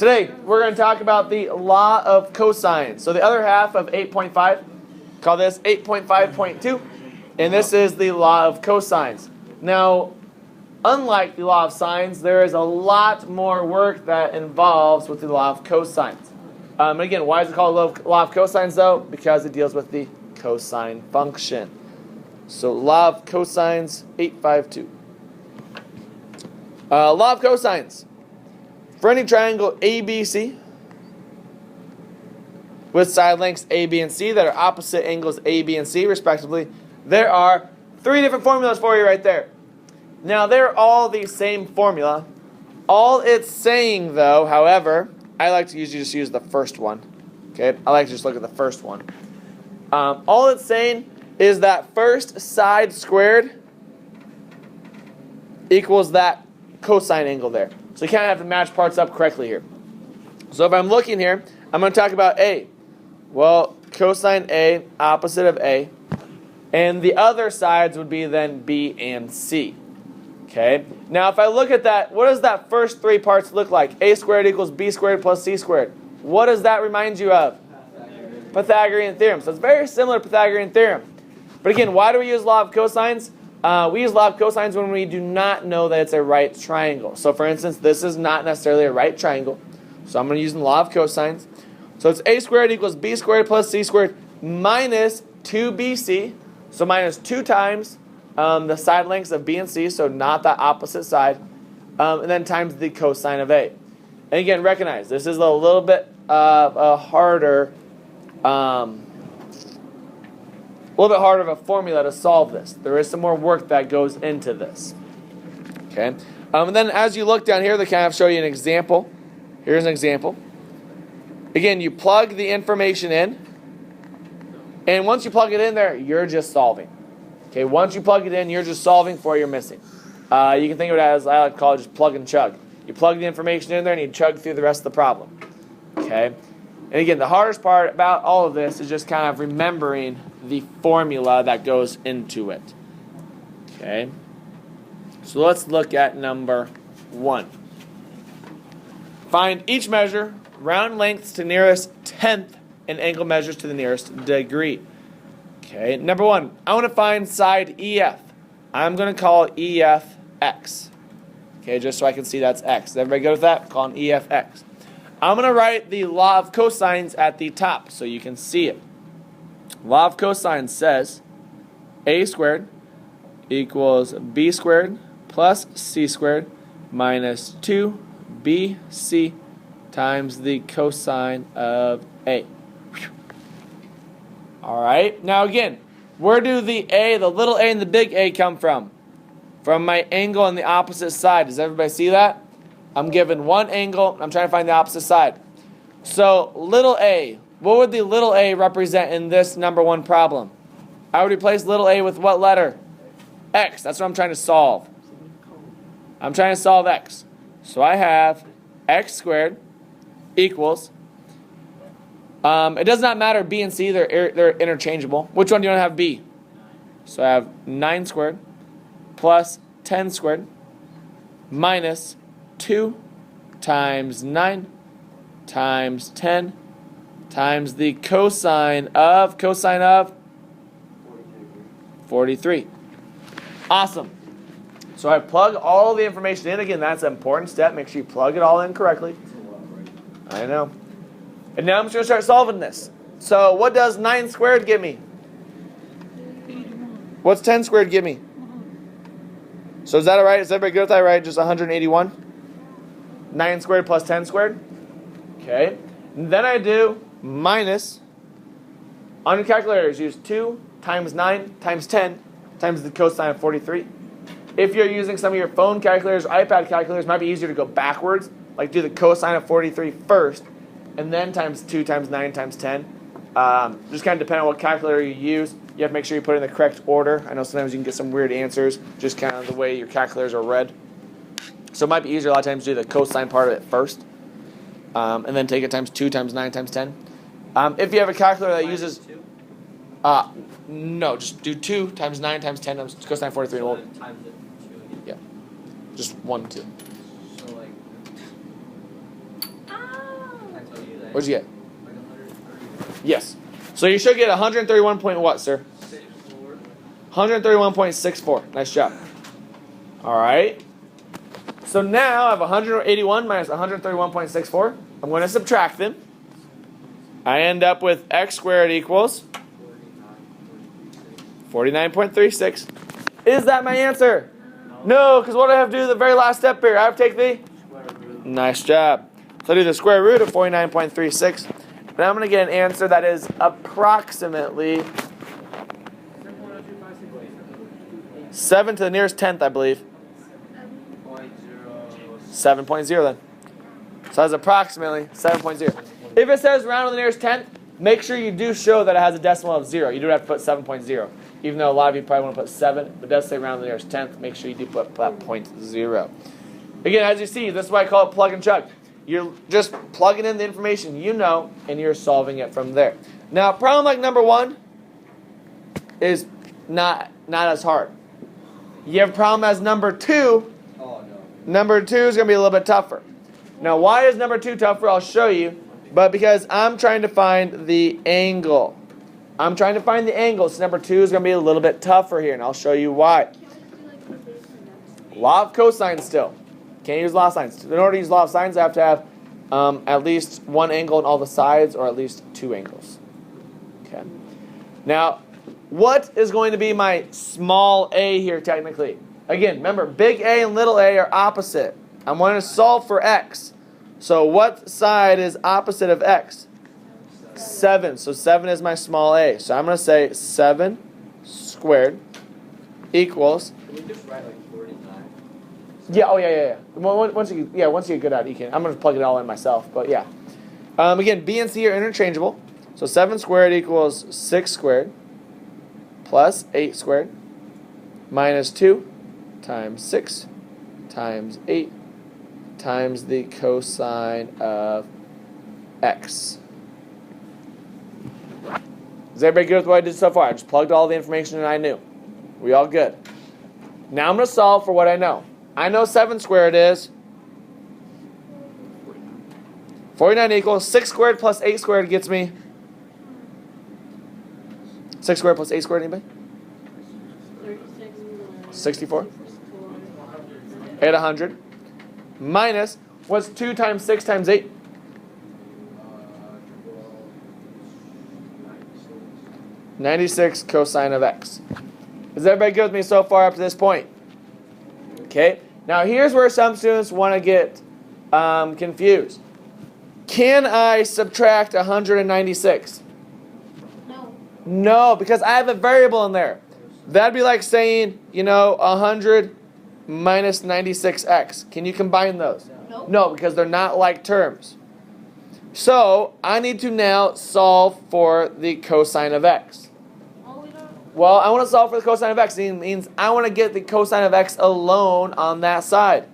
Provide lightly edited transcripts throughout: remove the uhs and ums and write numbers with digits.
Today, we're going to talk about the law of cosines. So the other half of 8.5, call this 8.5.2, and this is the law of cosines. Now, unlike the law of sines, there is a lot more work that involves with the law of cosines. And again, why is it called law of cosines, though? Because it deals with the cosine function. So law of cosines, 8.5.2. Law of cosines. For any triangle ABC with side lengths A, B, and C that are opposite angles A, B, and C, respectively, there are three different formulas for you right there. Now, they're all the same formula. All it's saying, though, however, I like to usually just use the first one. Okay, I like to just look at the first one. All it's saying is that first side squared equals that cosine angle there. So you kind of have to match parts up correctly here. So if I'm looking here, I'm going to talk about A. Well, cosine A, opposite of A. And the other sides would be then B and C. Okay. Now if I look at that, what does that first three parts look like? A squared equals B squared plus C squared. What does that remind you of? Pythagorean theorem. So it's very similar to Pythagorean theorem. But again, why do we use law of cosines? We use law of cosines when we do not know that it's a right triangle. So for instance, this is not necessarily a right triangle. So I'm going to use the law of cosines. So it's A squared equals B squared plus C squared minus 2BC. So minus 2 times the side lengths of B and C, so not the opposite side. And then times the cosine of A. And again, recognize, this is a little bit harder of a formula to solve this. There is some more work that goes into this. Okay. And then as you look down here, they kind of show you an example. Here's an example. Again, you plug the information in. And once you plug it in there, you're just solving. Okay, once you plug it in, you're just solving for what you're missing. You can think of it as, I like to call it just plug and chug. You plug the information in there and you chug through the rest of the problem. Okay. And again, the hardest part about all of this is just kind of remembering the formula that goes into it. Okay. So let's look at number 1. Find each measure, round lengths to nearest tenth, and angle measures to the nearest degree. Okay. Number 1, I want to find side EF. I'm going to call EF X. Okay, just so I can see that's X. Is everybody good with that? Call it EF X. I'm going to write the law of cosines at the top so you can see it. Law of cosines says A squared equals B squared plus C squared minus 2BC times the cosine of A. All right. Now again, where do the A, the little a, and the big A come from? From my angle on the opposite side. Does everybody see that? I'm given one angle. I'm trying to find the opposite side. So little a, what would the little a represent in this number 1 problem? I would replace little a with what letter? X. That's what I'm trying to solve. I'm trying to solve X. So I have X squared equals, it does not matter B and C, they're interchangeable. Which one do you want to have B? So I have 9 squared plus 10 squared minus 2 times 9 times 10 times the cosine of 43. Awesome. So I plug all the information in. Again, that's an important step. Make sure you plug it all in correctly. I know. And now I'm just going to start solving this. So what does 9 squared give me? 81. What's 10 squared give me? So is that all right? Is everybody good with that, right? Just 181? 9 squared plus 10 squared? Okay. And then I do minus, on your calculators, use 2 times 9 times 10 times the cosine of 43. If you're using some of your phone calculators or iPad calculators, it might be easier to go backwards. Like do the cosine of 43 first, and then times 2 times 9 times 10. Just kind of depending on what calculator you use. You have to make sure you put it in the correct order. I know sometimes you can get some weird answers, just kind of the way your calculators are read. So it might be easier a lot of times to do the cosine part of it first, and then take it times 2 times 9 times 10. If you have a calculator that uses... no, just do 2 times 9 times 10 times cosine 43. So then times it 2 again. Yeah. Just 1, 2. So like What'd you get? Yes. So you should get 131 point what, sir? 131.64. Nice job. All right. So now I have 181 minus 131.64. I'm going to subtract them. I end up with x squared equals 49.36. Is that my answer? No, because what do I have to do the very last step here? I have to take the square root. Nice job. So I do the square root of 49.36. And I'm going to get an answer that is approximately 7 to the nearest tenth, I believe. 7.0 then. So that's approximately 7.0. If it says round to the nearest tenth, make sure you do show that it has a decimal of 0. You do have to put 7.0. Even though a lot of you probably want to put 7, but it does say round to the nearest tenth, make sure you do put that 0.0. Again, as you see, this is why I call it plug and chug. You're just plugging in the information you know, and you're solving it from there. Now, problem like number 1 is not as hard. You have a problem as number 2. Oh, no. Number 2 is going to be a little bit tougher. Now, why is number 2 tougher? I'll show you. But because I'm trying to find the angle. I'm trying to find the angle. So number 2 is going to be a little bit tougher here, and I'll show you why. Law of cosines still. Can't use law of sines. In order to use law of sines, I have to have at least one angle on all the sides, or at least 2 angles. Okay. Now, what is going to be my small a here technically? Again, remember, big A and little a are opposite. I'm going to solve for x. So what side is opposite of x? 7. So 7 is my small a. So I'm going to say 7 squared equals. Can we just write like 49? Yeah. Oh yeah. Once you get good at it, you can. I'm going to plug it all in myself. But yeah. Again, b and c are interchangeable. So 7 squared equals 6 squared plus 8 squared minus 2 times 6 times 8 times the cosine of x. Is everybody good with what I did so far? I just plugged all the information in I knew. We all good? Now I'm going to solve for what I know. I know 7 squared is 49 equals 6 squared plus 8 squared gets me 6 squared plus 8 squared, anybody? 64. 800 minus what's 2 times 6 times 8? 96 cosine of x. Is everybody good with me so far up to this point? Okay. Now here's where some students want to get confused. Can I subtract 196? No. No, because I have a variable in there. That'd be like saying, 100 minus 96x. Can you combine those? No. No, because they're not like terms. So I need to now solve for the cosine of x. Well, I want to solve for the cosine of x. It means I want to get the cosine of x alone on that side.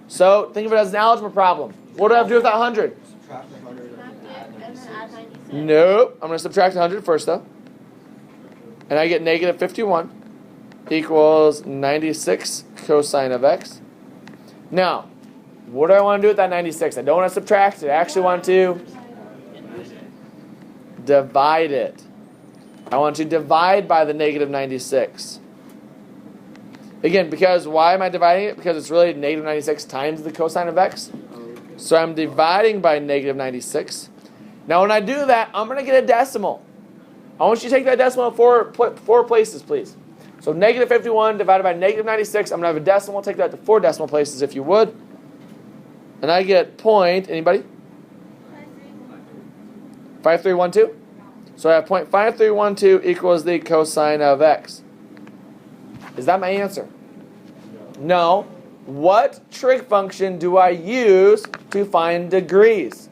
So think of it as an algebra problem. What do I have to do with that 100? Subtract 100 and add 96. Nope. I'm going to subtract 100 first, though. And I get negative 51 equals 96 cosine of x. Now, what do I want to do with that 96? I don't want to subtract it. I actually want to divide it. I want to divide by the negative 96. Again, because why am I dividing it? Because it's really negative 96 times the cosine of x. So I'm dividing by negative 96. Now when I do that, I'm going to get a decimal. I want you to take that decimal four places, please. So negative 51 divided by negative 96. I'm going to have a decimal. Take that to 4 decimal places if you would. And I get point, anybody? 5312? So I have 0.5312 equals the cosine of x. Is that my answer? No. What trig function do I use to find degrees?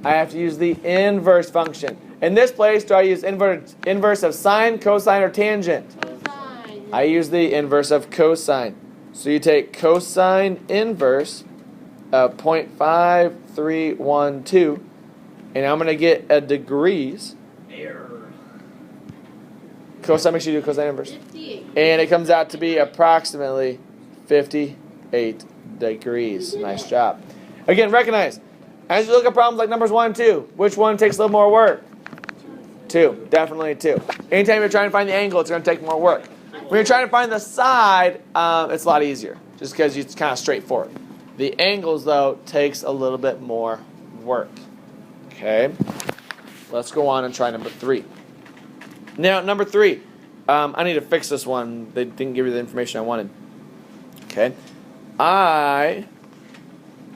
I have to use the inverse function. In this place, do I use inverse of sine, cosine, or tangent? Cosine. I use the inverse of cosine. So you take cosine inverse of 0.5312, and I'm going to get a degrees. Error. Cosine, make sure you do cosine inverse. 58. And it comes out to be approximately 58 degrees. Nice job. Again, recognize, As you look at problems like numbers 1 and 2, which one takes a little more work? 2. Definitely 2. Anytime you're trying to find the angle, it's going to take more work. When you're trying to find the side, it's a lot easier, just because it's kind of straightforward. The angles, though, takes a little bit more work. Okay? Let's go on and try number 3. Now, number 3. I need to fix this one. They didn't give you the information I wanted. Okay?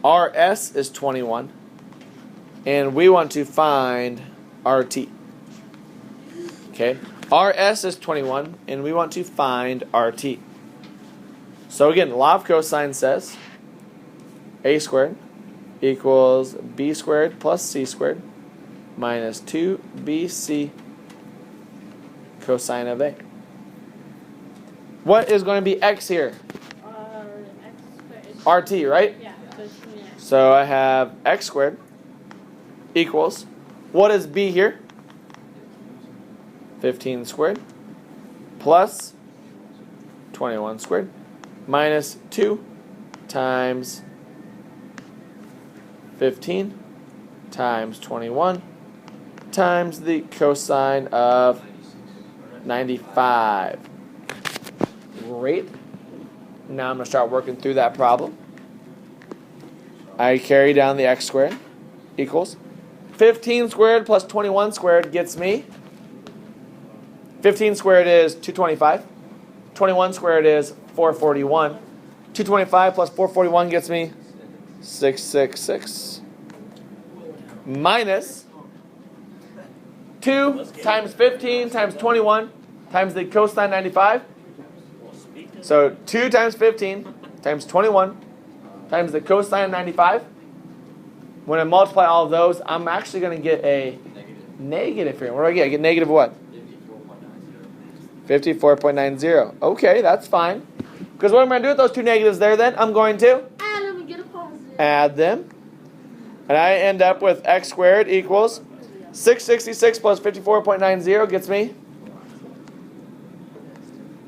RS is 21. And we want to find RT. Okay? RS is 21, and we want to find RT. So again, the law of cosine says a squared equals b squared plus c squared minus 2bc cosine of a. What is going to be x here? X squared. RT, right? Yeah. So I have x squared equals, what is b here? 15 squared plus 21 squared minus 2 times 15 times 21 times the cosine of 95. Great. Now I'm going to start working through that problem. I carry down the x squared equals 15 squared plus 21 squared gets me 15 squared is 225. 21 squared is 441. 225 plus 441 gets me 666. Minus 2 times 15 times 21 times the cosine 95. So 2 times 15 times 21 times the cosine 95. When I multiply all of those, I'm actually going to get a negative here. What do I get? I get negative what? 54.90. Okay, that's fine. Because what I'm going to do with those two negatives there then, I'm going to Add them and get a positive. add them. And I end up with x squared equals 666 plus 54.90 gets me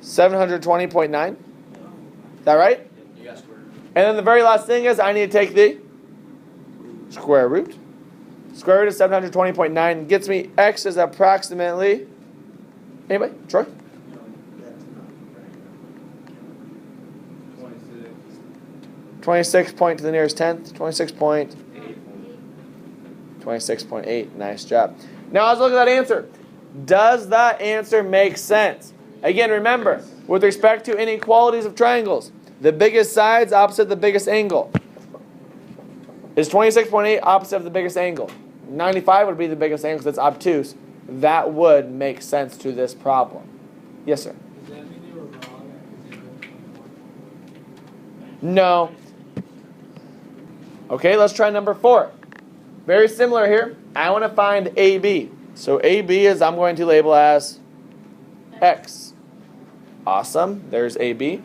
720.9. Is that right? You square. And then the very last thing is I need to take the square root. Square root of 720.9 gets me x is approximately, anybody? Troy? 26 point to the nearest tenth. 26.8. Nice job. Now let's look at that answer. Does that answer make sense? Again, remember, with respect to inequalities of triangles, the biggest sides opposite the biggest angle. Is 26.8 opposite of the biggest angle? 95 would be the biggest angle because it's obtuse. That would make sense to this problem. Yes, sir? Does that mean they were wrong? No. Okay, let's try number 4. Very similar here. I want to find AB. So AB is I'm going to label as X. Awesome. There's AB.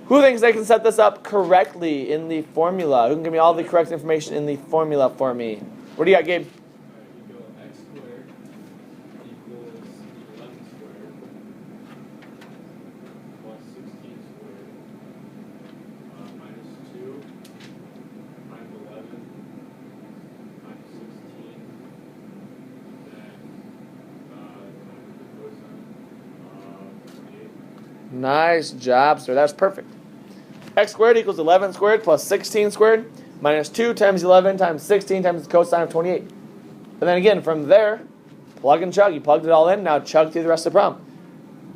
Who thinks they can set this up correctly in the formula? Who can give me all the correct information in the formula for me? What do you got, Gabe? You go x squared equals 11 squared plus 16 squared minus 2 times 11 times 16 then times the cosine of 28. Nice job, sir. That's perfect. X squared equals 11 squared plus 16 squared minus 2 times 11 times 16 times the cosine of 28. And then again, from there, plug and chug. You plugged it all in. Now chug through the rest of the problem.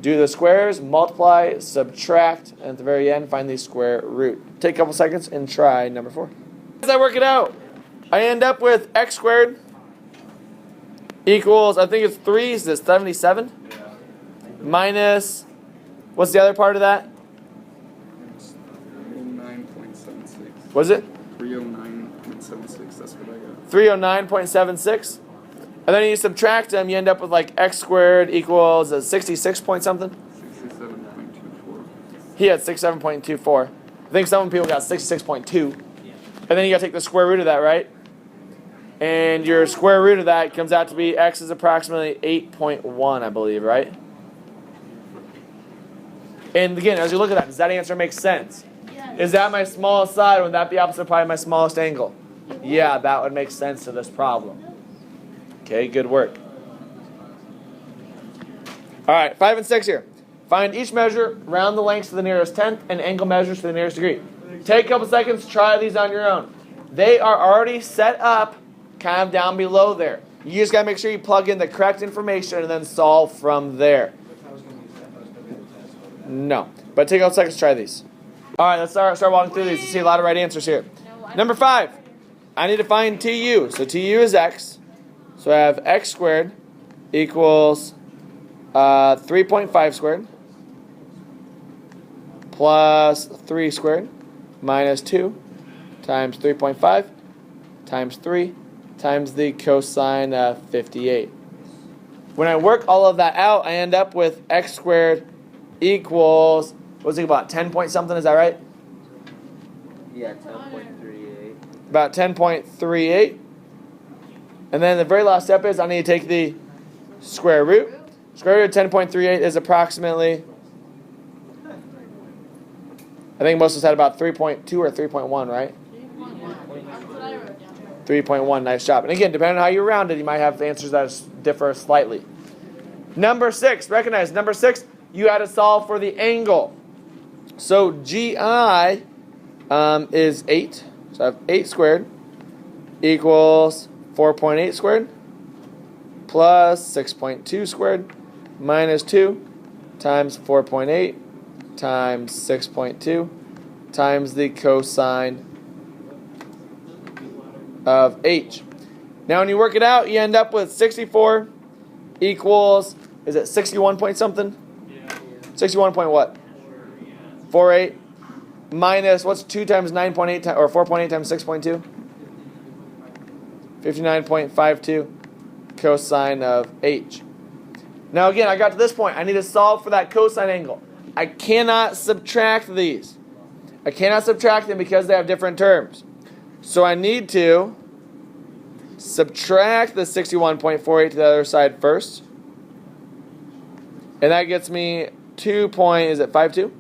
Do the squares, multiply, subtract, and at the very end, find the square root. Take a couple seconds and try number 4. As I work it out, I end up with x squared equals, I think it's 3, is this 77? Minus, what's the other part of that? 309.76. What is it? 309.76, that's what I got. 309.76. And then you subtract them, you end up with like x squared equals a 66 point something. 67.24. He had 67.24. I think some people got 66.2. And then you got to take the square root of that, right? And your square root of that comes out to be x is approximately 8.1, I believe, right? And again, as you look at that, does that answer make sense? Yes. Is that my smallest side, or would that be opposite probably my smallest angle? Yeah, that would make sense to this problem. Okay, good work. All right, 5 and 6 here. Find each measure, round the lengths to the nearest tenth, and angle measures to the nearest degree. Take a couple seconds, try these on your own. They are already set up kind of down below there. You just got to make sure you plug in the correct information and then solve from there. No, but take a couple seconds to try these. All right, let's start walking through these. You see a lot of right answers here. Number 5, I need to find TU. So TU is x. So I have x squared equals 3.5 squared plus 3 squared minus 2 times 3.5 times 3 times the cosine of 58. When I work all of that out, I end up with x squared equals, what's it about, 10 point something, is that right? Yeah, 10.38. About 10.38. And then the very last step is I need to take the square root. Square root of 10.38 is approximately, I think most of us had about 3.2 or 3.1, right? 3.1, nice job. And again, depending on how you round it, you might have answers that differ slightly. Number 6, recognize, number 6, you had to solve for the angle. So GI is 8. So I have 8 squared equals 4.8 squared plus 6.2 squared minus 2 times 4.8 times 6.2 times the cosine of h. Now when you work it out, you end up with 64 equals, is it 61 point something? 61 point what? 48 minus, what's 2 times 9.8 or 4.8 times 6.2? 59.52 cosine of h. Now again, I got to this point. I need to solve for that cosine angle. I cannot subtract these. I cannot subtract them because they have different terms. So I need to subtract the 61.48 to the other side first. And that gets me 2.52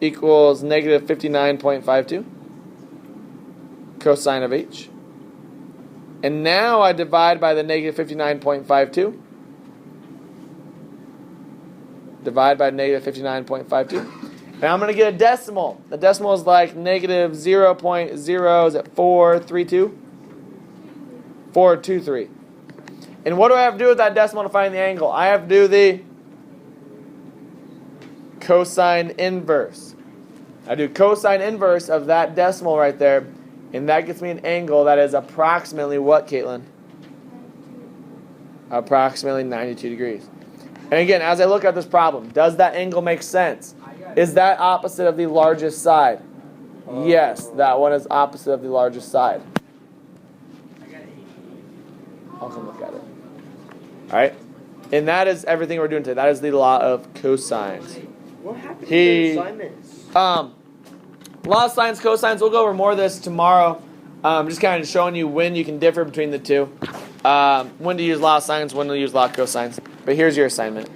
equals negative 59.52 cosine of h. And now I divide by the negative 59.52. Divide by negative 59.52. And I'm going to get a decimal. The decimal is like negative 0.0, is it 432? 423. And what do I have to do with that decimal to find the angle? I have to do the cosine inverse. I do cosine inverse of that decimal right there, and that gets me an angle that is approximately what, Caitlin? Approximately 92 degrees. And again, as I look at this problem, does that angle make sense? Is that opposite of the largest side? Yes, that one is opposite of the largest side. I'll come look at it. All right? And that is everything we're doing today. That is the law of cosines. What happened to the assignments? Law of sines, cosines, we'll go over more of this tomorrow. Just kind of showing you when you can differ between the two. When to use law of sines, when to use law of cosines. But here's your assignment.